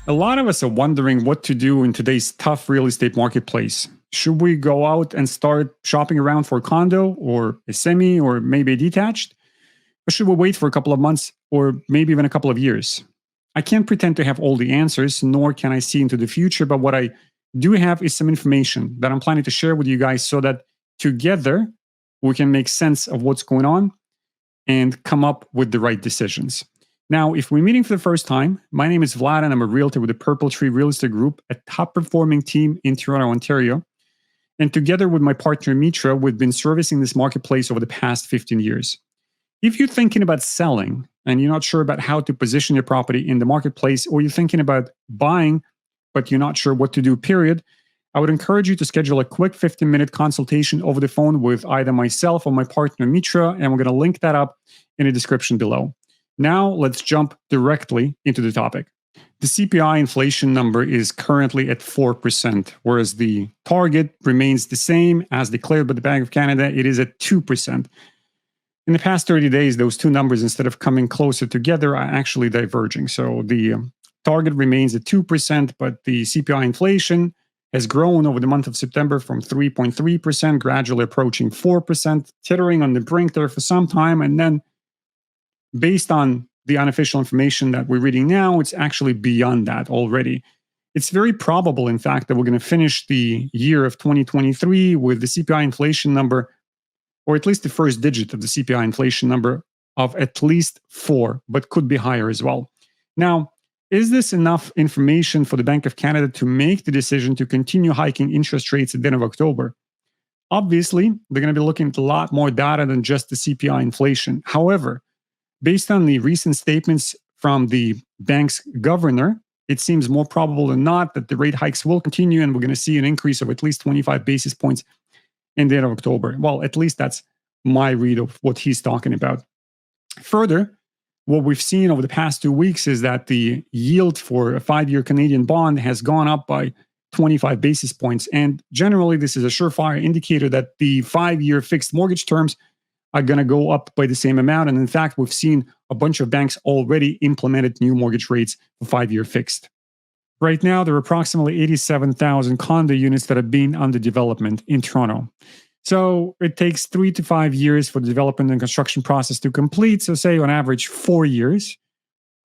A lot of us are wondering what to do in today's tough real estate marketplace. Should we go out and start shopping around for a condo or a semi or maybe a detached? Or should we wait for a couple of months or maybe even a couple of years? I can't pretend to have all the answers, nor can I see into the future, but what I do have is some information that I'm planning to share with you guys so that together we can make sense of what's going on and come up with the right decisions. Now, if we're meeting for the first time, my name is Vlad and I'm a realtor with the Purple Tree Real Estate Group, a top performing team in Toronto, Ontario. And together with my partner Mitra, we've been servicing this marketplace over the past 15 years. If you're thinking about selling and you're not sure about how to position your property in the marketplace, or you're thinking about buying, but you're not sure what to do, period, I would encourage you to schedule a quick 15-minute consultation over the phone with either myself or my partner Mitra, and we're going to link that up in the description below. Now, let's jump directly into the topic. The CPI inflation number is currently at 4%, whereas the target remains the same as declared by the Bank of Canada. It is at 2%. In the past 30 days, those two numbers, instead of coming closer together, are actually diverging. So the target remains at 2%, but the CPI inflation has grown over the month of September from 3.3%, gradually approaching 4%, teetering on the brink there for some time, and then based on the unofficial information that we're reading now, it's actually beyond that already. It's very probable, in fact, that we're going to finish the year of 2023 with the CPI inflation number, or at least the first digit of the CPI inflation number, of at least 4, but could be higher as well. Now, is this enough information for the Bank of Canada to make the decision to continue hiking interest rates at the end of October? Obviously, they're going to be looking at a lot more data than just the CPI inflation. However, based on the recent statements from the bank's governor, it seems more probable than not that the rate hikes will continue and we're going to see an increase of at least 25 basis points in the end of October. Well, at least that's my read of what he's talking about. Further, what we've seen over the past 2 weeks is that the yield for a 5-year Canadian bond has gone up by 25 basis points. And generally, this is a surefire indicator that the 5-year fixed mortgage terms are going to go up by the same amount. And in fact, we've seen a bunch of banks already implemented new mortgage rates for 5-year fixed. Right now, there are approximately 87,000 condo units that are being under development in Toronto. So it takes 3 to 5 years for the development and construction process to complete. So say on average 4 years,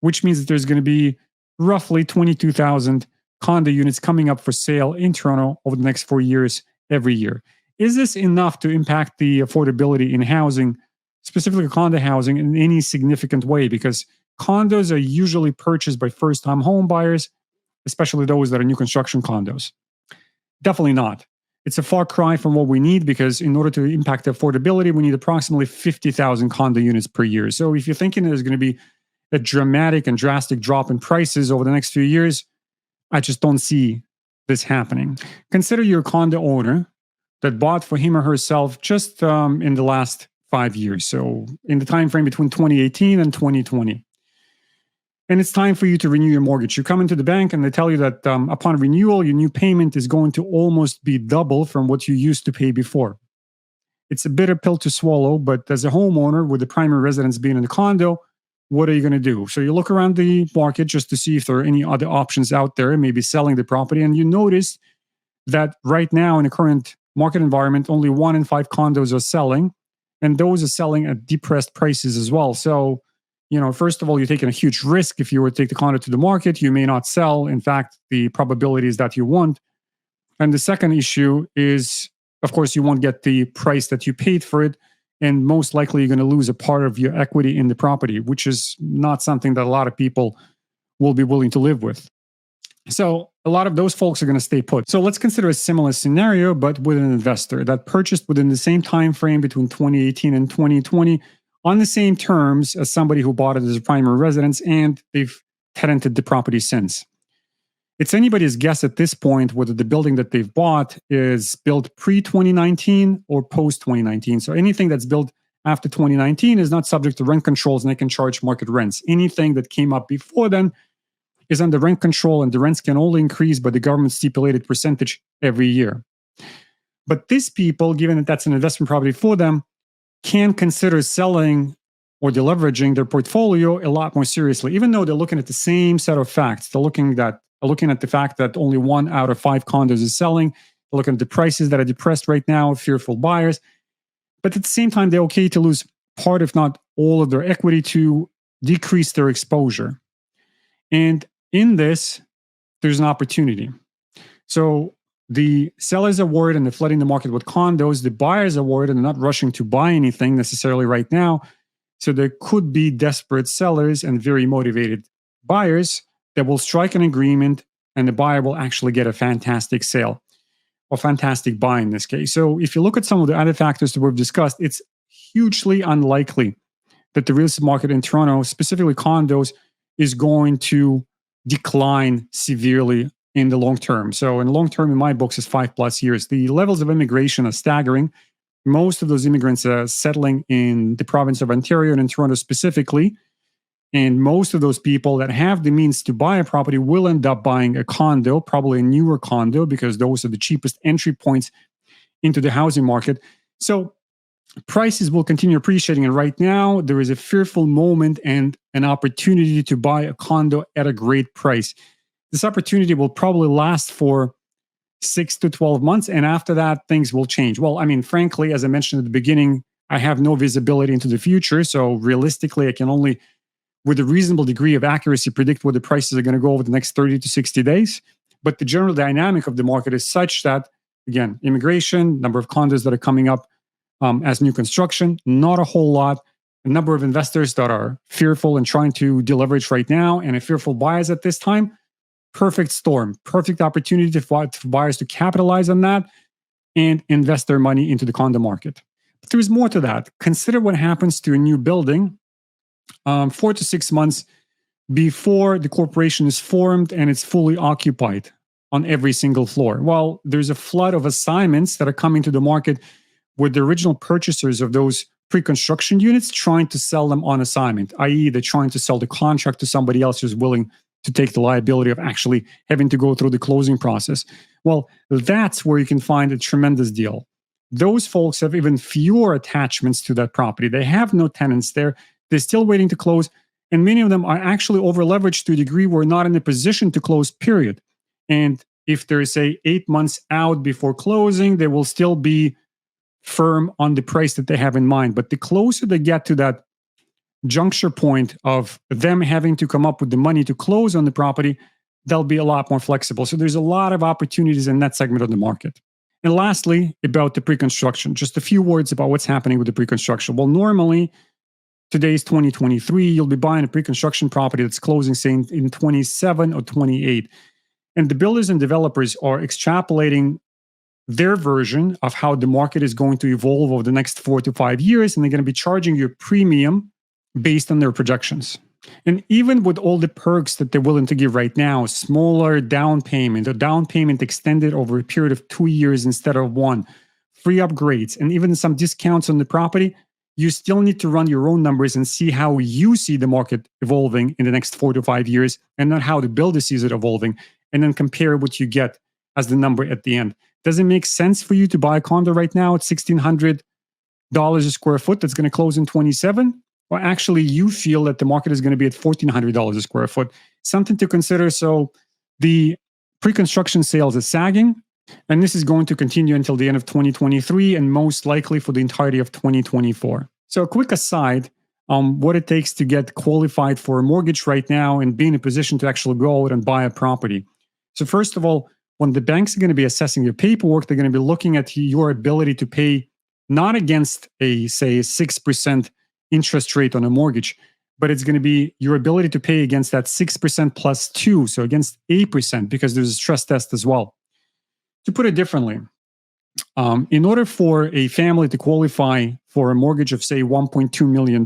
which means that there's going to be roughly 22,000 condo units coming up for sale in Toronto over the next 4 years every year. Is this enough to impact the affordability in housing, specifically condo housing, in any significant way? Because condos are usually purchased by first-time home buyers, especially those that are new construction condos. Definitely not. It's a far cry from what we need, because in order to impact the affordability, we need approximately 50,000 condo units per year. So if you're thinking there's going to be a dramatic and drastic drop in prices over the next few years, I just don't see this happening. Consider you're a condo owner that bought for him or herself just in the last 5 years. So in the time frame between 2018 and 2020. And it's time for you to renew your mortgage. You come into the bank and they tell you that upon renewal, your new payment is going to almost be double from what you used to pay before. It's a bitter pill to swallow, but as a homeowner with the primary residence being in the condo, what are you going to do? So you look around the market just to see if there are any other options out there, maybe selling the property, and you notice that right now in the current market environment, only 1 in 5 condos are selling, and those are selling at depressed prices as well. So, first of all, you're taking a huge risk. If you were to take the condo to the market, you may not sell. In fact, the probability is that you won't. And the second issue is, of course, you won't get the price that you paid for it, and most likely you're going to lose a part of your equity in the property, which is not something that a lot of people will be willing to live with. So a lot of those folks are going to stay put. So let's consider a similar scenario, but with an investor that purchased within the same time frame between 2018 and 2020 on the same terms as somebody who bought it as a primary residence, and they've tenanted the property since. It's anybody's guess at this point whether the building that they've bought is built pre-2019 or post-2019. So anything that's built after 2019 is not subject to rent controls and they can charge market rents. Anything that came up before then is under rent control, and the rents can only increase by the government stipulated percentage every year. But these people, given that that's an investment property for them, can consider selling or deleveraging their portfolio a lot more seriously, even though they're looking at the same set of facts. They're looking at looking at the fact that only 1 out of 5 condos is selling, looking at the prices that are depressed right now, fearful buyers. But at the same time, they're okay to lose part, if not all, of their equity to decrease their exposure. And in this, there's an opportunity. So the sellers are worried and they're flooding the market with condos. The buyers are worried and they're not rushing to buy anything necessarily right now. So there could be desperate sellers and very motivated buyers that will strike an agreement and the buyer will actually get a fantastic sale or fantastic buy in this case. So if you look at some of the other factors that we've discussed, it's hugely unlikely that the real estate market in Toronto, specifically condos, is going to decline severely in the long term. So in the long term, in my books, is 5+ years. The levels of immigration are staggering. Most of those immigrants are settling in the province of Ontario and in Toronto specifically. And most of those people that have the means to buy a property will end up buying a condo, probably a newer condo, because those are the cheapest entry points into the housing market. So prices will continue appreciating. And right now, there is a fearful moment and an opportunity to buy a condo at a great price. This opportunity will probably last for 6 to 12 months. And after that, things will change. Well, I mean, frankly, as I mentioned at the beginning, I have no visibility into the future. So realistically, I can only, with a reasonable degree of accuracy, predict where the prices are going to go over the next 30 to 60 days. But the general dynamic of the market is such that, again, immigration, number of condos that are coming up as new construction, not a whole lot. A number of investors that are fearful and trying to deleverage right now, and a fearful buyers at this time. Perfect storm, perfect opportunity for buyers to capitalize on that and invest their money into the condo market. But there's more to that. Consider what happens to a new building 4 to 6 months before the corporation is formed and it's fully occupied on every single floor. Well, there's a flood of assignments that are coming to the market with the original purchasers of those pre-construction units trying to sell them on assignment, i.e. they're trying to sell the contract to somebody else who's willing to take the liability of actually having to go through the closing process. Well, that's where you can find a tremendous deal. Those folks have even fewer attachments to that property. They have no tenants there. They're still waiting to close. And many of them are actually over-leveraged to a degree where not in a position to close, period. And if they're, say, 8 months out before closing, they will still be firm on the price that they have in mind. But the closer they get to that juncture point of them having to come up with the money to close on the property, they'll be a lot more flexible. So there's a lot of opportunities in that segment of the market. And lastly, about the pre-construction, just a few words about what's happening with the pre-construction. Well, normally, today's 2023, you'll be buying a pre-construction property that's closing, say, in 27 or 28. And the builders and developers are extrapolating their version of how the market is going to evolve over the next 4 to 5 years, and they're going to be charging you a premium based on their projections. And even with all the perks that they're willing to give right now, smaller down payment, a down payment extended over a period of 2 years instead of 1, free upgrades, and even some discounts on the property, you still need to run your own numbers and see how you see the market evolving in the next 4 to 5 years, and not how the builder sees it evolving, and then compare what you get as the number at the end. Does it make sense for you to buy a condo right now at $1,600 a square foot that's going to close in 27? Or actually you feel that the market is going to be at $1,400 a square foot? Something to consider. So the pre-construction sales is sagging, and this is going to continue until the end of 2023 and most likely for the entirety of 2024. So a quick aside on what it takes to get qualified for a mortgage right now and be in a position to actually go out and buy a property. So first of all, when the banks are going to be assessing your paperwork, they're going to be looking at your ability to pay not against a, say, 6% interest rate on a mortgage, but it's going to be your ability to pay against that 6% plus 2, so against 8%, because there's a stress test as well. To put it differently, in order for a family to qualify for a mortgage of, say, $1.2 million,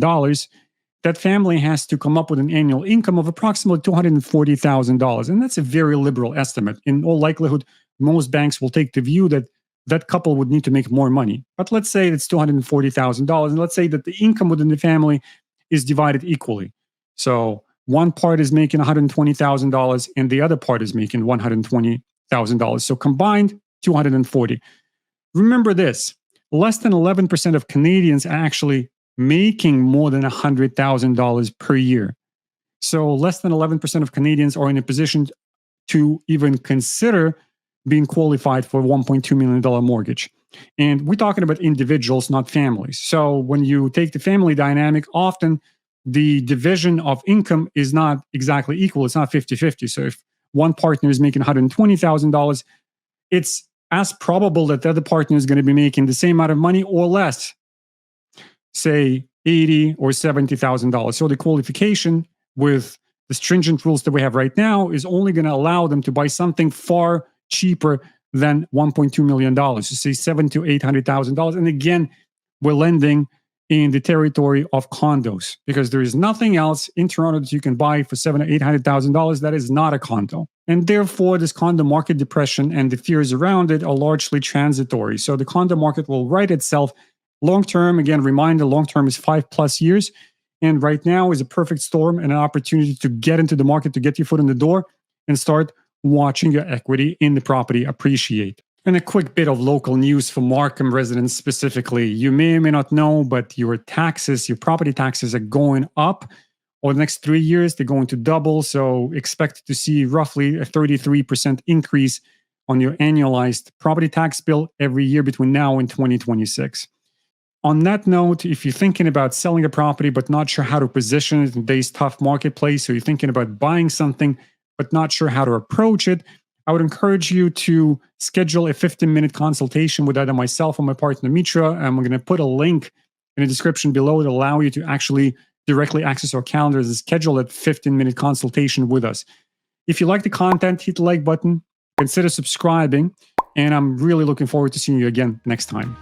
that family has to come up with an annual income of approximately $240,000. And that's a very liberal estimate. In all likelihood, most banks will take the view that that couple would need to make more money. But let's say it's $240,000. And let's say that the income within the family is divided equally. So one part is making $120,000 and the other part is making $120,000. So combined, $240,000. Remember this, less than 11% of Canadians are actually making more than $100,000 per year. So less than 11% of Canadians are in a position to even consider being qualified for a $1.2 million mortgage. And we're talking about individuals, not families. So when you take the family dynamic, often the division of income is not exactly equal. It's not 50-50. So if one partner is making $120,000, it's as probable that the other partner is going to be making the same amount of money or less, say $80,000 or $70,000. So the qualification with the stringent rules that we have right now is only going to allow them to buy something far cheaper than $1.2 million. So say $700,000 to $800,000. And again, we're lending in the territory of condos because there is nothing else in Toronto that you can buy for $700,000 or $800,000 that is not a condo. And therefore, this condo market depression and the fears around it are largely transitory. So the condo market will right itself. Long term, again, reminder, long term is 5+ years. And right now is a perfect storm and an opportunity to get into the market, to get your foot in the door and start watching your equity in the property appreciate. And a quick bit of local news for Markham residents specifically. You may or may not know, but your taxes, your property taxes are going up. Over the next 3 years, they're going to double. So expect to see roughly a 33% increase on your annualized property tax bill every year between now and 2026. On that note, if you're thinking about selling a property but not sure how to position it in today's tough marketplace, or you're thinking about buying something but not sure how to approach it, I would encourage you to schedule a 15-minute consultation with either myself or my partner, Mitra. And we're going to put a link in the description below to allow you to actually directly access our calendars and schedule that 15-minute consultation with us. If you like the content, hit the like button, consider subscribing, and I'm really looking forward to seeing you again next time.